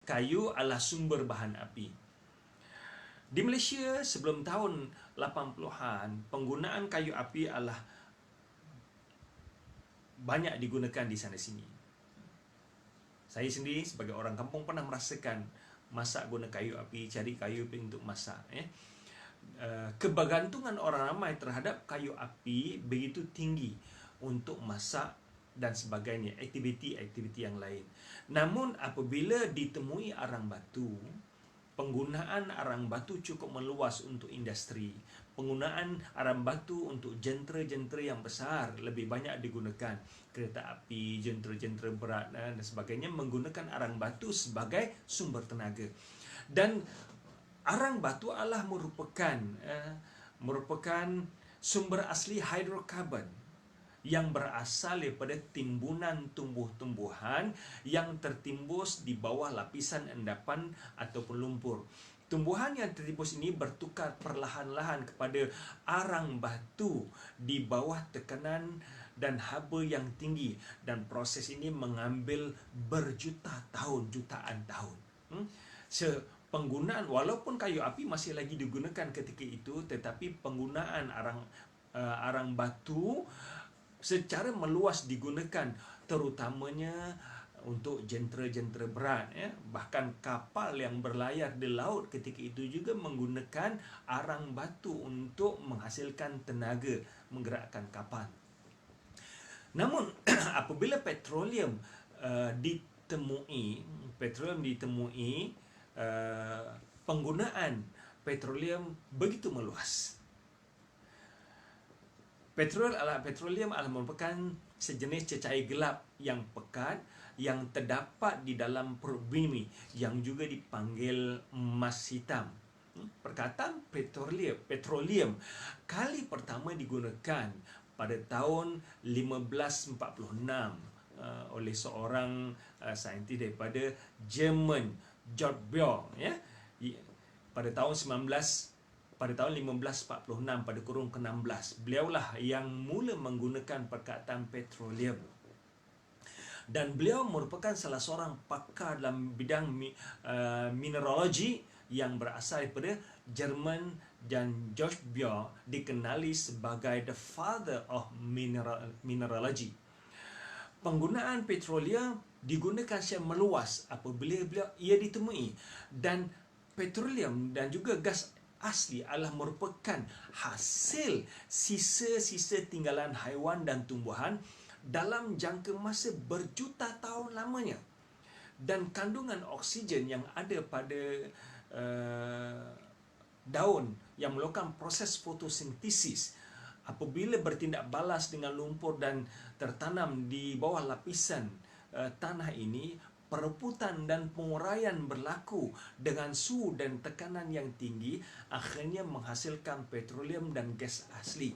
kayu adalah sumber bahan api. Di Malaysia sebelum tahun 80-an, penggunaan kayu api adalah banyak digunakan di sana sini. Saya sendiri sebagai orang kampung pernah merasakan masak guna kayu api, cari kayu api untuk masak. Kebergantungan orang ramai terhadap kayu api begitu tinggi untuk masak dan sebagainya, aktiviti-aktiviti yang lain. Namun apabila ditemui arang batu, penggunaan arang batu cukup meluas untuk industri. Penggunaan arang batu untuk jentera-jentera yang besar lebih banyak digunakan. Kereta api, jentera-jentera berat dan sebagainya menggunakan arang batu sebagai sumber tenaga. Dan arang batu adalah merupakan sumber asli hidrokarbon yang berasal daripada timbunan tumbuh-tumbuhan yang tertimbus di bawah lapisan endapan ataupun lumpur. Tumbuhan yang tertimbus ini bertukar perlahan-lahan kepada arang batu di bawah tekanan dan haba yang tinggi, dan proses ini mengambil berjuta tahun, jutaan tahun. Penggunaan, walaupun kayu api masih lagi digunakan ketika itu, tetapi penggunaan arang batu secara meluas digunakan, terutamanya untuk jentera-jentera berat. Bahkan kapal yang berlayar di laut ketika itu juga menggunakan arang batu untuk menghasilkan tenaga menggerakkan kapal. Namun apabila petroleum ditemui, penggunaan petroleum begitu meluas. Petroleum adalah merupakan sejenis cecair gelap yang pekat yang terdapat di dalam perut bumi yang juga dipanggil emas hitam. Perkataan petroleum kali pertama digunakan pada tahun 1546 oleh seorang saintis daripada Jerman, George Bohr, pada tahun 1546 pada kurun ke-16. Beliaulah yang mula menggunakan perkataan petroleum. Dan beliau merupakan salah seorang pakar dalam bidang mineralogi yang berasal daripada Jerman, dan George Bohr dikenali sebagai the father of mineralogy. Penggunaan petroleum digunakan secara meluas apabila ia ditemui, dan petroleum dan juga gas asli adalah merupakan hasil sisa-sisa tinggalan haiwan dan tumbuhan dalam jangka masa berjuta tahun lamanya. Dan kandungan oksigen yang ada pada daun yang melakukan proses fotosintesis apabila bertindak balas dengan lumpur dan tertanam di bawah lapisan tanah ini, perebutan dan penguraian berlaku dengan suhu dan tekanan yang tinggi, akhirnya menghasilkan petroleum dan gas asli.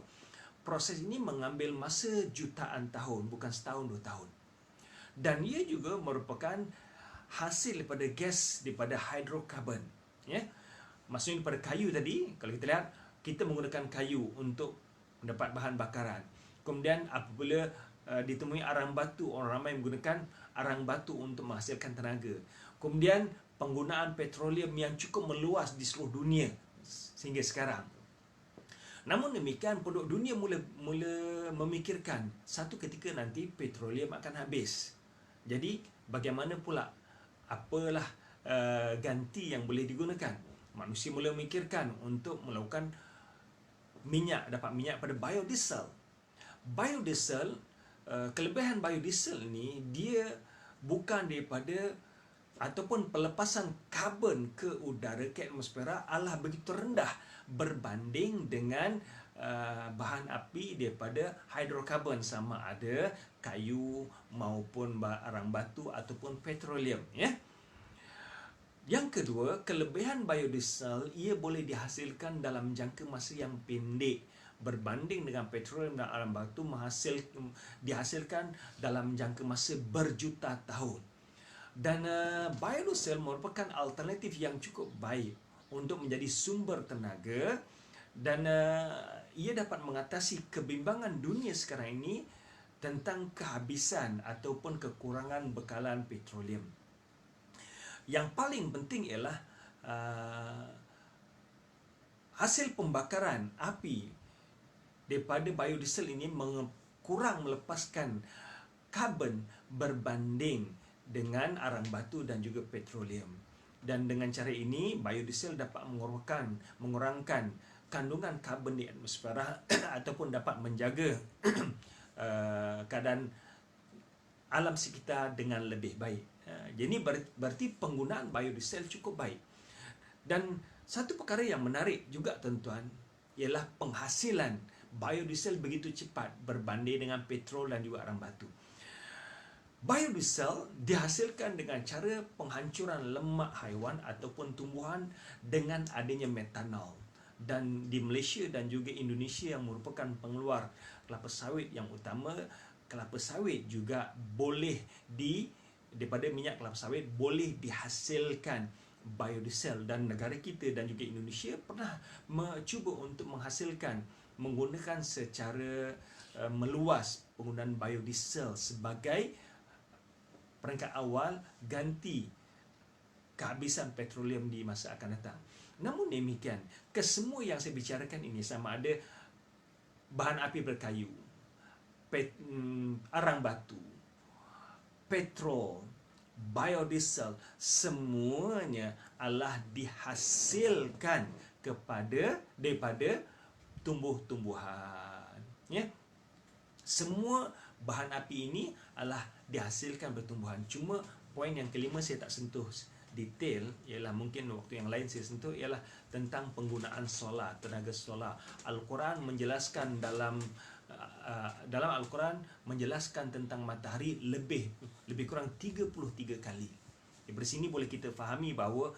Proses ini mengambil masa jutaan tahun, bukan setahun, 2 tahun. Dan ia juga merupakan hasil daripada gas, daripada hidrokarbon. Maksudnya daripada kayu tadi, kalau kita lihat, kita menggunakan kayu untuk mendapat bahan bakaran. Kemudian apabila ditemui arang batu, orang ramai menggunakan arang batu untuk menghasilkan tenaga. Kemudian penggunaan petroleum yang cukup meluas di seluruh dunia sehingga sekarang. Namun demikian, penduduk dunia mula memikirkan satu ketika nanti petroleum akan habis. Jadi bagaimana pula, apalah ganti yang boleh digunakan? Manusia mula memikirkan untuk melakukan dapat minyak pada biodiesel. Biodiesel, kelebihan biodiesel ni, dia bukan daripada ataupun pelepasan karbon ke udara, ke atmosfera adalah begitu rendah berbanding dengan bahan api daripada hidrokarbon, sama ada kayu maupun arang batu ataupun petroleum. Yang kedua, kelebihan biodiesel, ia boleh dihasilkan dalam jangka masa yang pendek berbanding dengan petroleum dan arang batu dihasilkan dalam jangka masa berjuta tahun. Dan biodiesel merupakan alternatif yang cukup baik untuk menjadi sumber tenaga, dan ia dapat mengatasi kebimbangan dunia sekarang ini tentang kehabisan ataupun kekurangan bekalan petroleum. Yang paling penting ialah hasil pembakaran api daripada biodiesel ini kurang melepaskan karbon berbanding dengan arang batu dan juga petroleum. Dan dengan cara ini, biodiesel dapat mengurangkan kandungan karbon di atmosfera ataupun dapat menjaga keadaan alam sekitar dengan lebih baik. Jadi berarti penggunaan biodiesel cukup baik. Dan satu perkara yang menarik juga tuan-tuan ialah penghasilan biodiesel begitu cepat berbanding dengan petrol dan juga arang batu. Biodiesel dihasilkan dengan cara penghancuran lemak haiwan ataupun tumbuhan dengan adanya metanol. Dan di Malaysia dan juga Indonesia yang merupakan pengeluar kelapa sawit yang utama, kelapa sawit juga boleh daripada minyak kelapa sawit boleh dihasilkan biodiesel. Dan negara kita dan juga Indonesia pernah mencuba untuk menghasilkan menggunakan secara meluas penggunaan biodiesel sebagai peringkat awal ganti kehabisan petroleum di masa akan datang. Namun demikian, kesemua yang saya bicarakan ini, sama ada bahan api berkayu, arang batu, petrol, biodiesel, semuanya adalah dihasilkan daripada tumbuh-tumbuhan. Ya, semua bahan api ini adalah dihasilkan bertumbuhan. Cuma poin yang kelima saya tak sentuh detail, ialah mungkin waktu yang lain saya sentuh, ialah tentang penggunaan solar, tenaga solar. Al-Quran menjelaskan dalam Al-Quran menjelaskan tentang matahari lebih kurang 33 kali. Dari sini boleh kita fahami bahawa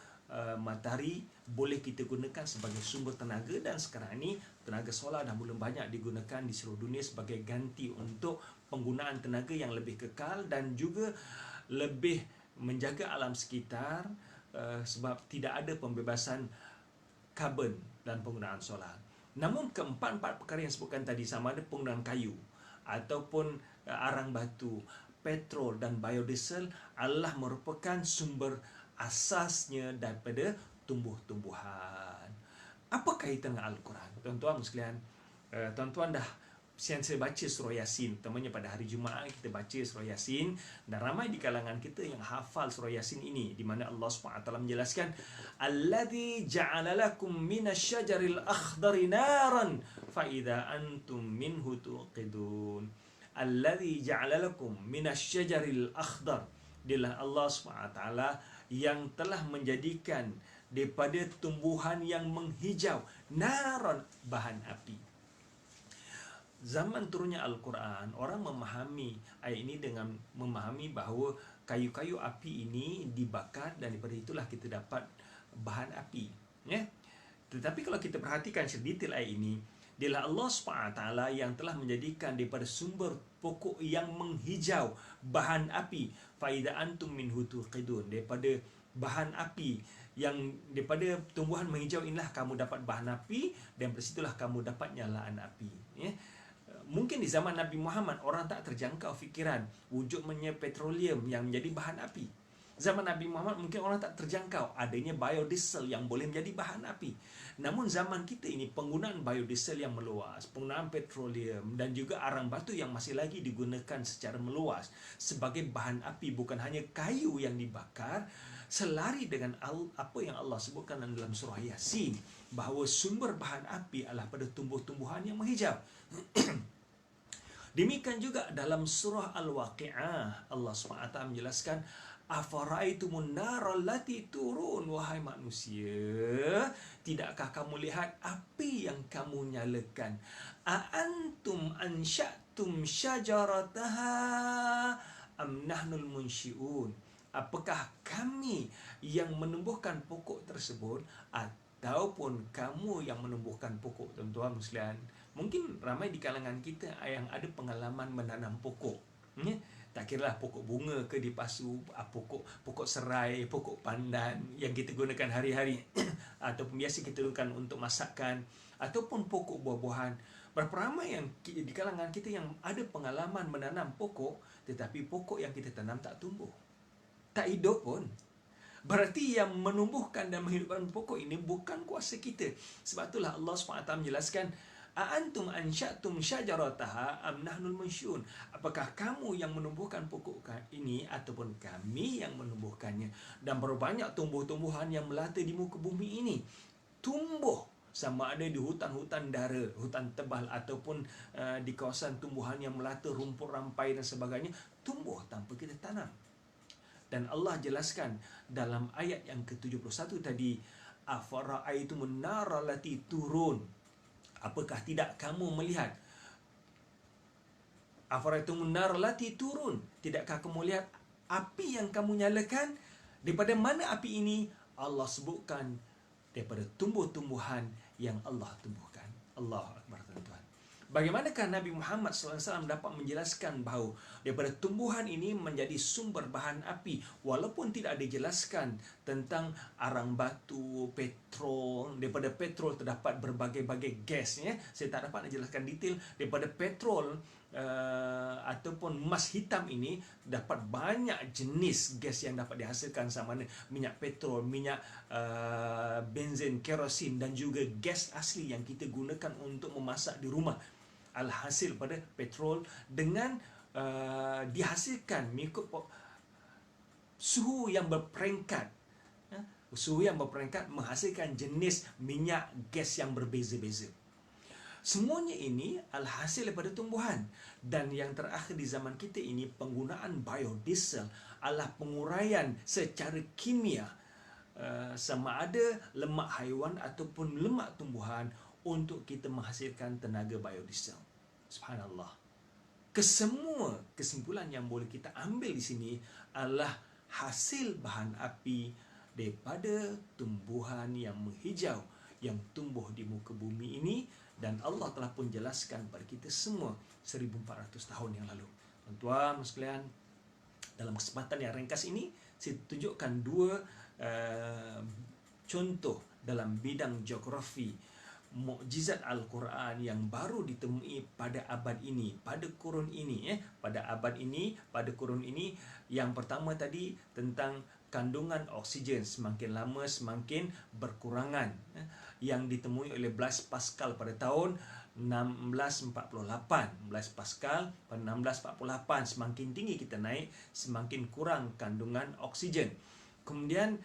matahari boleh kita gunakan sebagai sumber tenaga, dan sekarang ini tenaga solar dah mula banyak digunakan di seluruh dunia sebagai ganti untuk penggunaan tenaga yang lebih kekal dan juga lebih menjaga alam sekitar, sebab tidak ada pembebasan karbon dan penggunaan solar. Namun keempat perkara yang sebutkan tadi, sama ada penggunaan kayu ataupun arang batu, petrol dan biodiesel, adalah merupakan sumber asasnya daripada tumbuh-tumbuhan. Apa kaitan dengan Al-Quran? Tuan-tuan sekalian, tuan-tuan dah saya baca surah Yasin, terutamanya pada hari Jumaat kita baca surah Yasin, dan ramai di kalangan kita yang hafal surah Yasin ini, di mana Allah SWT menjelaskan alladzi ja'ala lakum minasyajaril akhdari naran fa idza antum minhu tuqidun. Alladzi ja'ala lakum minasyajaril akhdar, dialah Allah SWT yang telah menjadikan daripada tumbuhan yang menghijau naran, bahan api. Zaman turunnya Al-Quran, orang memahami ayat ini dengan memahami bahawa kayu-kayu api ini dibakar dan daripada itulah kita dapat bahan api. Ya? Tetapi kalau kita perhatikan sedetail ayat ini, dialah Allah SWT yang telah menjadikan daripada sumber pokok yang menghijau bahan api. Faida antum minhu tuqidun, daripada bahan api yang daripada tumbuhan menghijau inilah kamu dapat bahan api, dan dari situlah kamu dapat nyalaan api. Ya? Mungkin di zaman Nabi Muhammad orang tak terjangkau fikiran wujudnya petroleum yang menjadi bahan api. Zaman Nabi Muhammad mungkin orang tak terjangkau adanya biodiesel yang boleh menjadi bahan api. Namun zaman kita ini penggunaan biodiesel yang meluas, penggunaan petroleum dan juga arang batu yang masih lagi digunakan secara meluas sebagai bahan api, bukan hanya kayu yang dibakar, selari dengan apa yang Allah sebutkan dalam surah Yasin, bahawa sumber bahan api adalah pada tumbuh-tumbuhan yang menghijau. Demikian juga dalam surah Al-Waqi'ah, Allah SWT menjelaskan afara'aitumun nara allati turun, wahai manusia, tidakkah kamu lihat api yang kamu nyalakan? A'antum ansya'tum syajarataha am nahnul munsyi'un? Apakah kami yang menumbuhkan pokok tersebut ataupun kamu yang menumbuhkan pokok? Tuan-tuan sekalian, mungkin ramai di kalangan kita yang ada pengalaman menanam pokok. Tak kiralah pokok bunga ke di pasu, pokok serai, pokok pandan yang kita gunakan hari-hari ataupun biasa kita gunakan untuk masakan, ataupun pokok buah-buahan. Berapa ramai yang di kalangan kita yang ada pengalaman menanam pokok, tetapi pokok yang kita tanam tak tumbuh, tak hidup pun. Berarti yang menumbuhkan dan menghidupkan pokok ini bukan kuasa kita. Sebab itulah Allah SWT menjelaskan, Aantum ansya'tum syajarataha am nahnul munsyun. Apakah kamu yang menumbuhkan pokok ini ataupun kami yang menumbuhkannya? Dan berbanyak tumbuh-tumbuhan yang melata di muka bumi ini. Tumbuh sama ada di hutan-hutan dara, hutan tebal ataupun di kawasan tumbuhan yang melata, rumput rampai dan sebagainya, tumbuh tanpa kita tanam. Dan Allah jelaskan dalam ayat yang ke-71 tadi, afara'aitumun nara lati turun. Apakah tidak kamu melihat? Afara'aitumun nara lati turun. Tidakkah kamu lihat api yang kamu nyalakan? Daripada mana api ini? Allah sebutkan daripada tumbuh-tumbuhan yang Allah tumbuhkan. Allahu Akbar, tuan-tuan. Bagaimanakah Nabi Muhammad SAW dapat menjelaskan bahawa daripada tumbuhan ini menjadi sumber bahan api, walaupun tidak dijelaskan tentang arang batu, petrol. Daripada petrol terdapat berbagai-bagai gas, ya. Saya tak dapat menjelaskan detail. Daripada petrol ataupun emas hitam ini dapat banyak jenis gas yang dapat dihasilkan, sama ada minyak petrol, minyak benzin, kerosin dan juga gas asli yang kita gunakan untuk memasak di rumah. Alhasil pada petrol dengan dihasilkan mengikut suhu yang berperingkat. Suhu yang berperingkat menghasilkan jenis minyak gas yang berbeza-beza. Semuanya ini alhasil daripada tumbuhan. Dan yang terakhir di zaman kita ini, penggunaan biodiesel adalah penguraian secara kimia sama ada lemak haiwan ataupun lemak tumbuhan untuk kita menghasilkan tenaga biodiesel. Subhanallah. Kesemua kesimpulan yang boleh kita ambil di sini adalah hasil bahan api daripada tumbuhan yang menghijau yang tumbuh di muka bumi ini, dan Allah telah pun jelaskan kepada kita semua 1400 tahun yang lalu. Tuan-tuan sekalian, dalam kesempatan yang ringkas ini saya tunjukkan dua contoh dalam bidang geografi mukjizat Al-Quran yang baru ditemui pada abad ini, pada kurun ini, pada abad ini, pada kurun ini. Yang pertama tadi tentang kandungan oksigen semakin lama semakin berkurangan, yang ditemui oleh Blaise Pascal pada tahun 1648. Blaise Pascal pada 1648, semakin tinggi kita naik, semakin kurang kandungan oksigen. Kemudian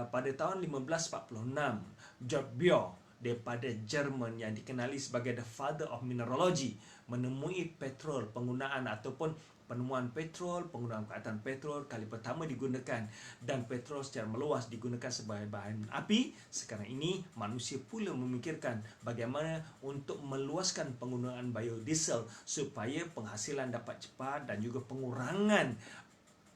pada tahun 1546, George Bohr daripada Jerman yang dikenali sebagai the father of mineralogy menemui petrol, penggunaan ataupun penemuan petrol, penggunaan peralatan petrol kali pertama digunakan, dan petrol secara meluas digunakan sebagai bahan api. Sekarang ini manusia pula memikirkan bagaimana untuk meluaskan penggunaan biodiesel supaya penghasilan dapat cepat dan juga pengurangan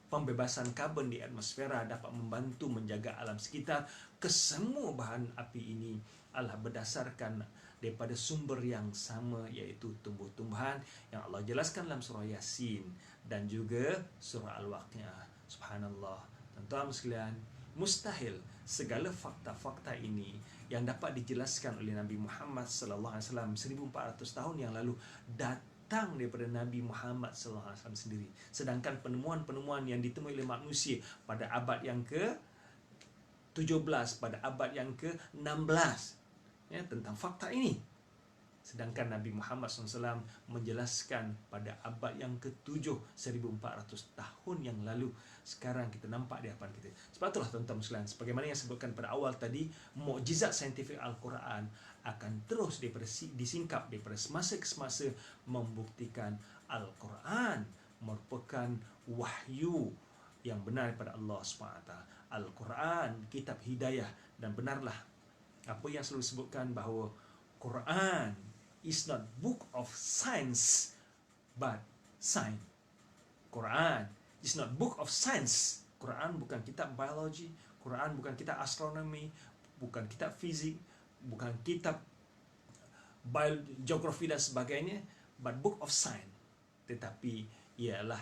pembebasan karbon di atmosfera dapat membantu menjaga alam sekitar. Kesemua bahan api ini adalah berdasarkan daripada sumber yang sama, iaitu tumbuh-tumbuhan yang Allah jelaskan dalam surah Yasin dan juga surah Al-Waqiah. Subhanallah. Tuan-tuan sekalian, mustahil segala fakta-fakta ini yang dapat dijelaskan oleh Nabi Muhammad sallallahu alaihi wasallam 1400 tahun yang lalu datang daripada Nabi Muhammad sallallahu alaihi wasallam sendiri. Sedangkan penemuan-penemuan yang ditemui oleh manusia pada abad yang ke-17, pada abad yang ke-16, tentang fakta ini. Sedangkan Nabi Muhammad SAW menjelaskan pada abad yang ke-7, 1400 tahun yang lalu. Sekarang kita nampak di hadapan kita. Sebab itulah tuan-tuan sekalian, sebagaimana yang sebutkan pada awal tadi, mukjizat saintifik Al-Quran akan terus disingkap daripada semasa ke semasa, membuktikan Al-Quran merupakan wahyu yang benar daripada Allah SWT. Al-Quran kitab hidayah, dan benarlah apa yang selalu disebutkan bahawa Quran is not book of science but science. Quran is not book of science. Quran bukan kitab biologi, Quran bukan kitab astronomi, bukan kitab fizik, bukan kitab geografi dan sebagainya, but book of science. Tetapi ialah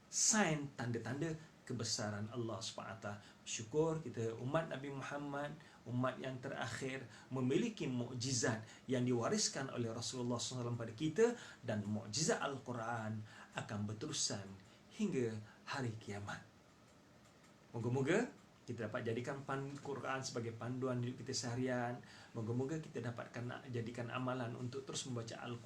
sains, tanda-tanda kebesaran Allah SWT. Syukur kita umat Nabi Muhammad, umat yang terakhir, memiliki mukjizat yang diwariskan oleh Rasulullah SAW pada kita, dan mukjizat Al-Quran akan berterusan hingga hari kiamat. Moga-moga kita dapat jadikan Quran sebagai panduan hidup kita seharian. Moga-moga kita dapatkan jadikan amalan untuk terus membaca Al-Quran